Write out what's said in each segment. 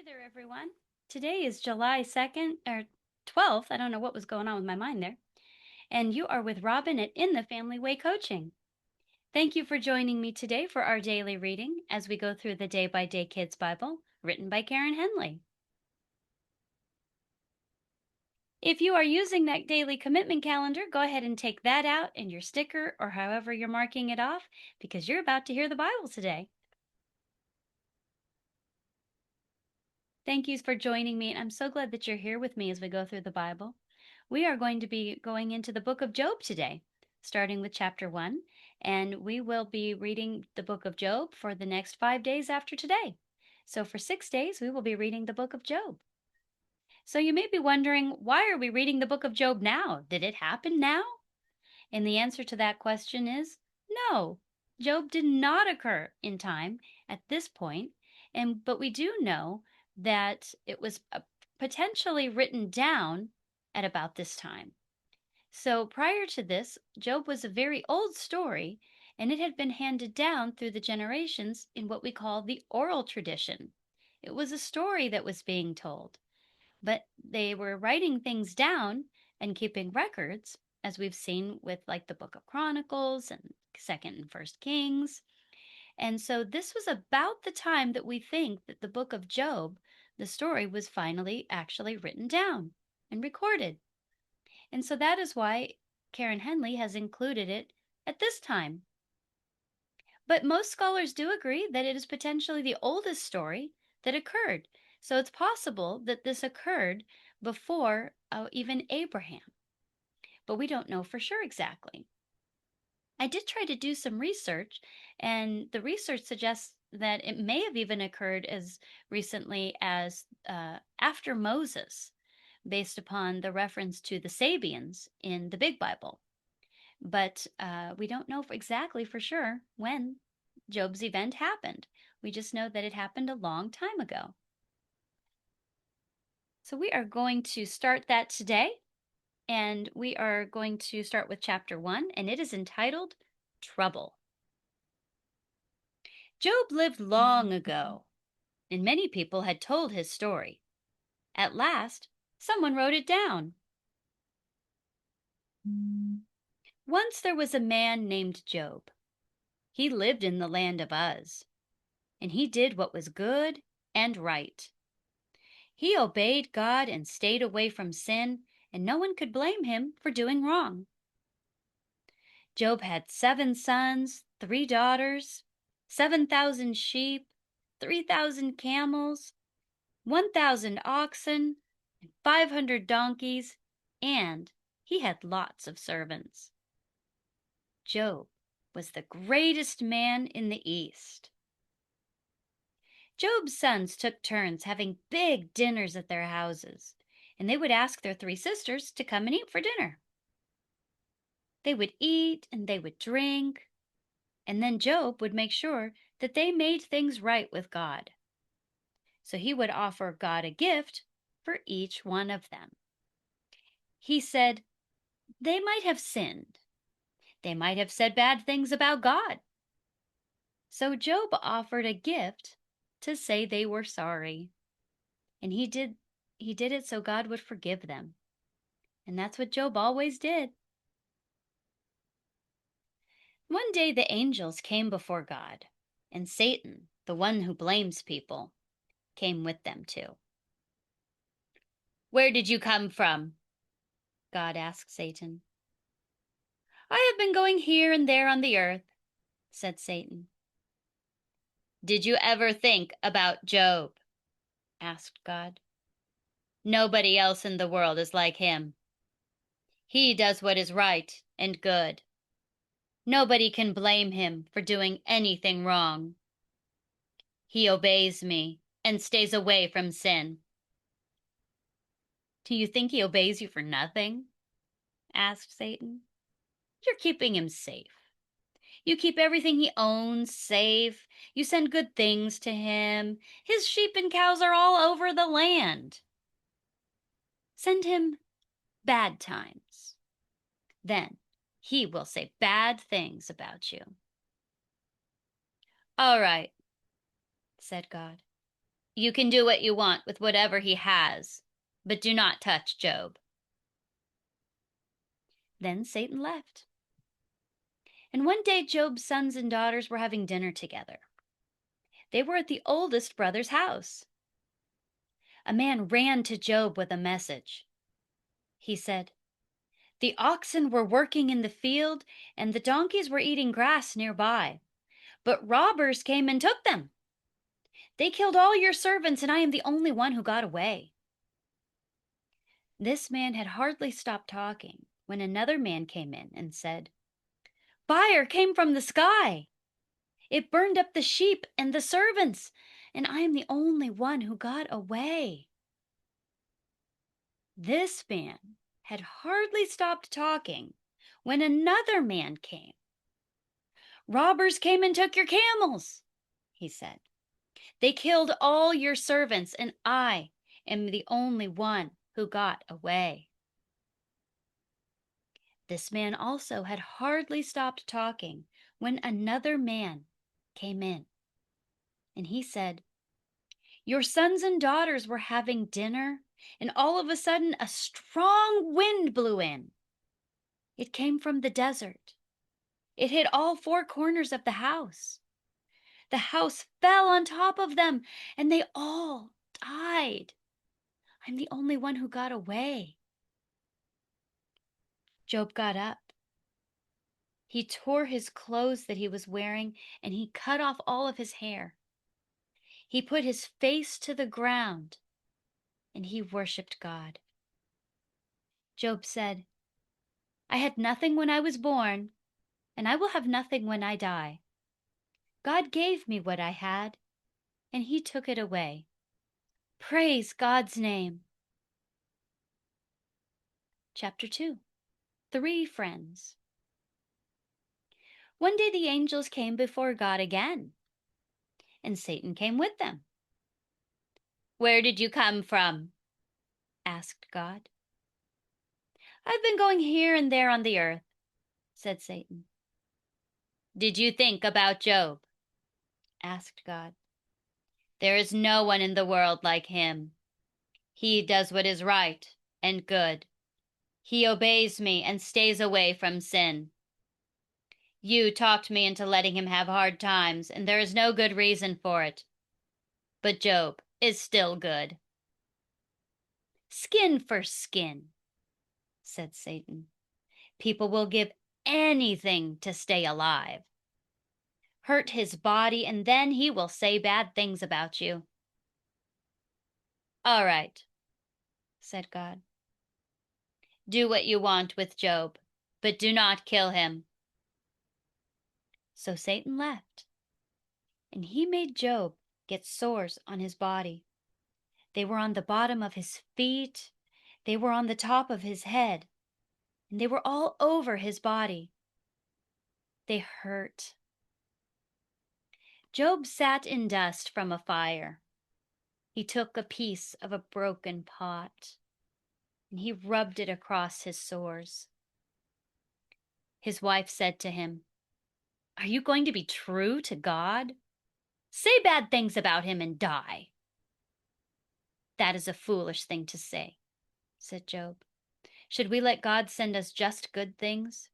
Hi there, everyone. Today is July 2nd or 12th. I don't know what was going on with my mind there. And you are with Robin at In the Family Way Coaching. Thank you for joining me today for our daily reading as we go through the Day by Day Kids Bible written by Karen Henley. If you are using that daily commitment calendar, go ahead and take that out and your sticker or however you're marking it off because you're about to hear the Bible today. Thank you for joining me, and I'm so glad that you're here with me as we go through the Bible. We are going to be going into the book of Job today, starting with chapter 1, and we will be reading the book of Job for the next 5 days after today. So for 6 days, we will be reading the book of Job. So you may be wondering, why are we reading the book of Job now? Did it happen now? And the answer to that question is no. Job did not occur in time at this point, but we do know that it was potentially written down at about this time. So prior to this, Job was a very old story, and it had been handed down through the generations in what we call the oral tradition. It was a story that was being told, but they were writing things down and keeping records, as we've seen with like the Book of Chronicles and Second and First Kings. And so this was about the time that we think that the book of Job, the story, was finally actually written down and recorded. And so that is why Karen Henley has included it at this time. But most scholars do agree that it is potentially the oldest story that occurred. So it's possible that this occurred before even Abraham. But we don't know for sure exactly. I did try to do some research, and the research suggests that it may have even occurred as recently as after Moses, based upon the reference to the Sabians in the Big Bible. But we don't know exactly for sure when Job's event happened. We just know that it happened a long time ago. So we are going to start that today, and we are going to start with chapter 1, and it is entitled Trouble. Job lived long ago, and many people had told his story. At last, someone wrote it down. Once there was a man named Job. He lived in the land of Uz, and he did what was good and right. He obeyed God and stayed away from sin, and no one could blame him for doing wrong. Job had 7 sons, 3 daughters, 7,000 sheep, 3,000 camels, 1,000 oxen, and 500 donkeys, and he had lots of servants. Job was the greatest man in the East. Job's sons took turns having big dinners at their houses, and they would ask their 3 sisters to come and eat for dinner. They would eat and they would drink, and then Job would make sure that they made things right with God. So he would offer God a gift for each one of them. He said, they might have sinned. They might have said bad things about God. So Job offered a gift to say they were sorry. And he did it so God would forgive them. And that's what Job always did. One day the angels came before God, and Satan, the one who blames people, came with them too. Where did you come from? God asked Satan. I have been going here and there on the earth, said Satan. Did you ever think about Job? Asked God. Nobody else in the world is like him. He does what is right and good. Nobody can blame him for doing anything wrong. He obeys me and stays away from sin. Do you think he obeys you for nothing? Asked Satan. You're keeping him safe. You keep everything he owns safe. You send good things to him. His sheep and cows are all over the land. Send him bad times. Then he will say bad things about you. All right, said God. You can do what you want with whatever he has, but do not touch Job." Then Satan left. And one day Job's sons and daughters were having dinner together. They were at the oldest brother's house. A man ran to Job with a message. He said, "The oxen were working in the field, and the donkeys were eating grass nearby. But robbers came and took them. They killed all your servants, and I am the only one who got away." This man had hardly stopped talking when another man came in and said, "Fire came from the sky. It burned up the sheep and the servants, and I am the only one who got away." This man had hardly stopped talking when another man came. "Robbers came and took your camels," he said. "They killed all your servants, and I am the only one who got away." This man also had hardly stopped talking when another man came in, and he said, "Your sons and daughters were having dinner, and all of a sudden a strong wind blew in. It came from the desert. It hit all four corners of the house. The house fell on top of them, and they all died. I'm the only one who got away." Job got up. He tore his clothes that he was wearing, and he cut off all of his hair. He put his face to the ground, and he worshiped God. Job said, "I had nothing when I was born, and I will have nothing when I die. God gave me what I had, and he took it away. Praise God's name." Chapter 2. 3 Friends. One day the angels came before God again, and Satan came with them. "Where did you come from?" asked God. "I've been going here and there on the earth," said Satan. "Did you think about Job?" asked God. "There is no one in the world like him. He does what is right and good. He obeys me and stays away from sin. You talked me into letting him have hard times, and there is no good reason for it. But Job is still good." "Skin for skin," said Satan. "People will give anything to stay alive. Hurt his body, and then he will say bad things about you." "All right," said God. "Do what you want with Job, but do not kill him." So Satan left, and he made Job get sores on his body. They were on the bottom of his feet, they were on the top of his head, and they were all over his body. They hurt. Job sat in dust from a fire. He took a piece of a broken pot, and he rubbed it across his sores. His wife said to him, "Are you going to be true to God? Say bad things about him and die." "That is a foolish thing to say," said Job. "Should we let God send us just good things?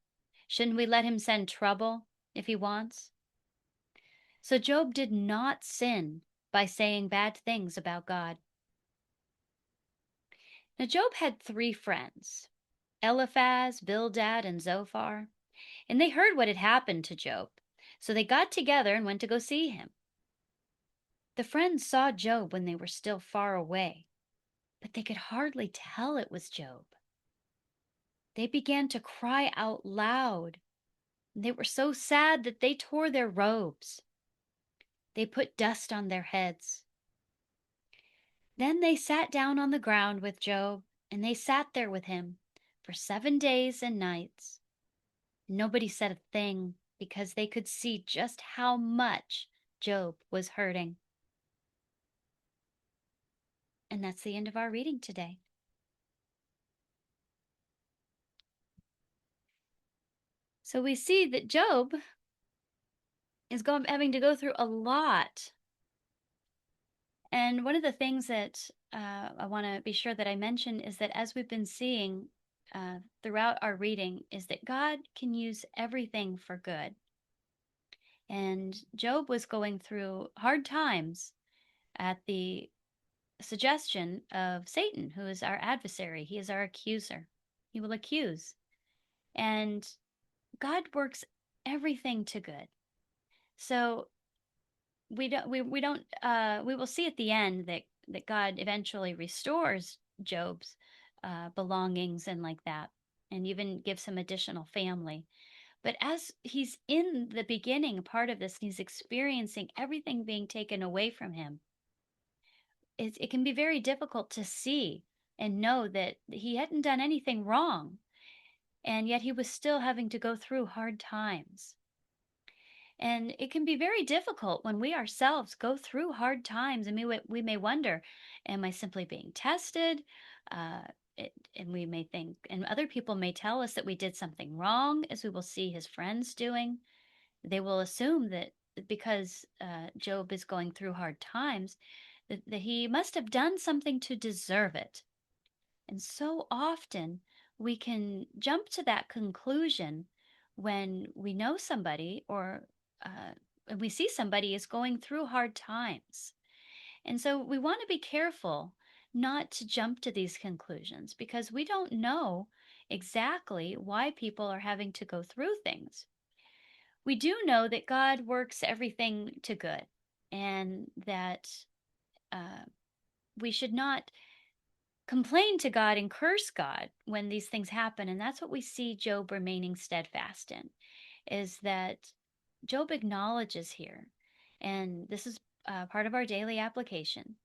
Shouldn't we let him send trouble if he wants?" So Job did not sin by saying bad things about God. Now Job had 3 friends, Eliphaz, Bildad, and Zophar, and they heard what had happened to Job. So they got together and went to go see him. The friends saw Job when they were still far away, but they could hardly tell it was Job. They began to cry out loud. They were so sad that they tore their robes. They put dust on their heads. Then they sat down on the ground with Job, and they sat there with him for 7 days and nights. Nobody said a thing because they could see just how much Job was hurting. And that's the end of our reading today. So we see that Job is having to go through a lot And one of the things that I want to be sure that I mention is that as we've been seeing throughout our reading, is that God can use everything for good. And Job was going through hard times at the suggestion of Satan, who is our adversary. He is our accuser. He will accuse. And God works everything to good. So we will see at the end that God eventually restores Job's belongings and like that, and even gives him additional family. But as he's in the beginning part of this, he's experiencing everything being taken away from him. It can be very difficult to see and know that he hadn't done anything wrong, and yet he was still having to go through hard times. And it can be very difficult when we ourselves go through hard times, and we may wonder, am I simply being tested? Uh, and we may think, and other people may tell us that we did something wrong, as we will see his friends doing. They will assume that because Job is going through hard times, that he must have done something to deserve it. And so often we can jump to that conclusion when we know somebody or uh, when we see somebody is going through hard times. And so we want to be careful not to jump to these conclusions because we don't know exactly why people are having to go through things. We do know that God works everything to good and that uh, we should not complain to God and curse God when these things happen. And that's what we see Job remaining steadfast in, is that Job acknowledges here, and this is part of our daily application.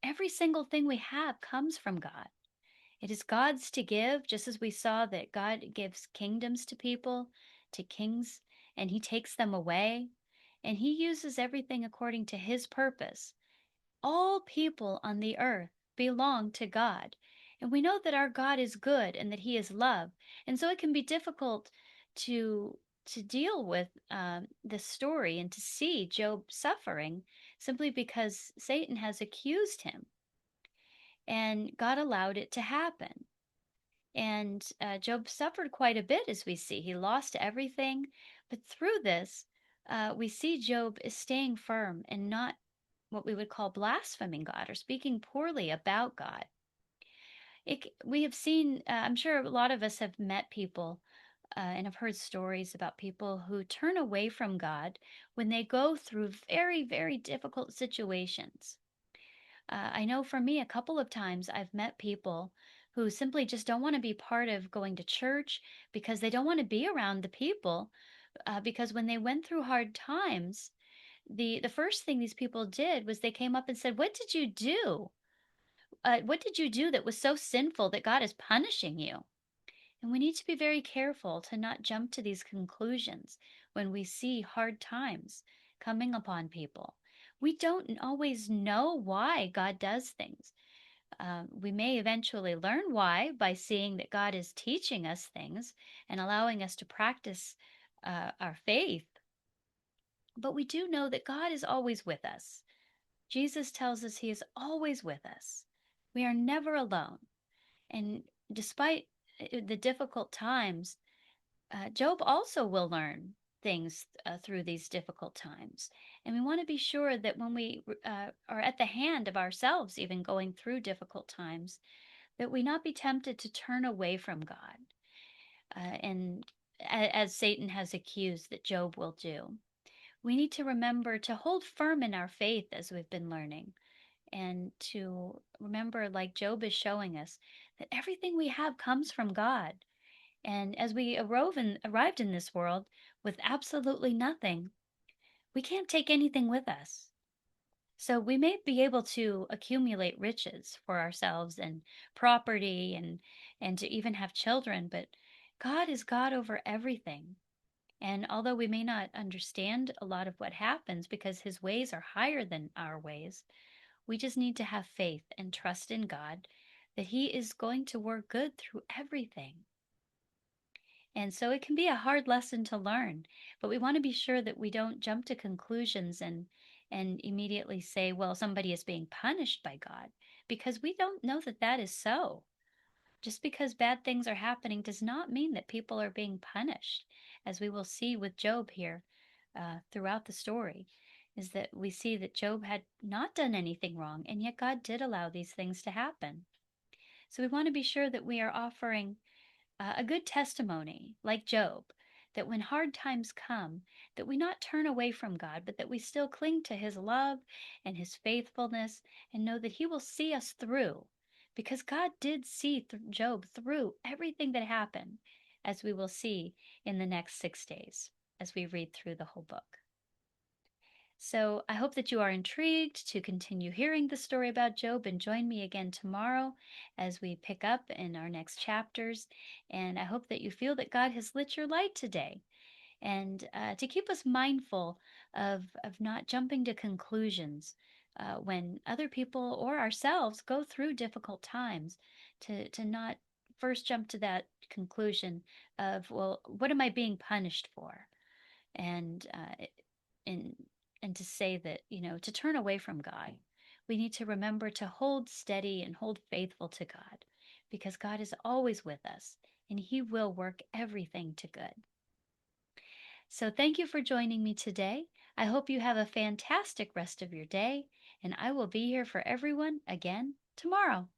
Every single thing we have comes from God. It is God's to give, just as we saw that God gives kingdoms to people, to kings, and he takes them away, and he uses everything according to his purpose. All people on the earth belong to God. And we know that our God is good and that he is love. And so it can be difficult to deal with this story and to see Job suffering simply because Satan has accused him and God allowed it to happen. And Job suffered quite a bit, as we see. He lost everything. But through this, we see Job is staying firm and not what we would call blaspheming God or speaking poorly about God. We have seen, I'm sure a lot of us have met people and have heard stories about people who turn away from God when they go through very, very difficult situations. I know for me, a couple of times I've met people who simply just don't want to be part of going to church because they don't want to be around the people. Because when they went through hard times, the first thing these people did was they came up and said, "What did you do? What did you do that was so sinful that God is punishing you?" And we need to be very careful to not jump to these conclusions when we see hard times coming upon people. We don't always know why God does things. We may eventually learn why by seeing that God is teaching us things and allowing us to practice our faith. But we do know that God is always with us. Jesus tells us he is always with us. We are never alone. And despite the difficult times, Job also will learn things through these difficult times. And we want to be sure that when we are at the hand of ourselves, even going through difficult times, that we not be tempted to turn away from God. And as Satan has accused that Job will do, we need to remember to hold firm in our faith as we've been learning and to remember, like Job is showing us, that everything we have comes from God. And as we arrived in this world with absolutely nothing, we can't take anything with us. So we may be able to accumulate riches for ourselves and property and to even have children, but God is God over everything. And although we may not understand a lot of what happens because his ways are higher than our ways, we just need to have faith and trust in God that he is going to work good through everything. And so it can be a hard lesson to learn, but we want to be sure that we don't jump to conclusions and immediately say, well, somebody is being punished by God, because we don't know that that is so. Just because bad things are happening does not mean that people are being punished, as we will see with Job here throughout the story, is that we see that Job had not done anything wrong, and yet God did allow these things to happen. So we want to be sure that we are offering a good testimony, like Job, that when hard times come, that we not turn away from God, but that we still cling to his love and his faithfulness and know that he will see us through, because God did see Job through everything that happened, as we will see in the next 6 days as we read through the whole book. So I hope that you are intrigued to continue hearing the story about Job, and join me again tomorrow as we pick up in our next chapters. And I hope that you feel that God has lit your light today, and to keep us mindful of not jumping to conclusions when other people or ourselves go through difficult times, to not first jump to that conclusion of, well, what am I being punished for? And and and to say that, to turn away from God. We need to remember to hold steady and hold faithful to God, because God is always with us and he will work everything to good. So thank you for joining me today. I hope you have a fantastic rest of your day, and I will be here for everyone again tomorrow.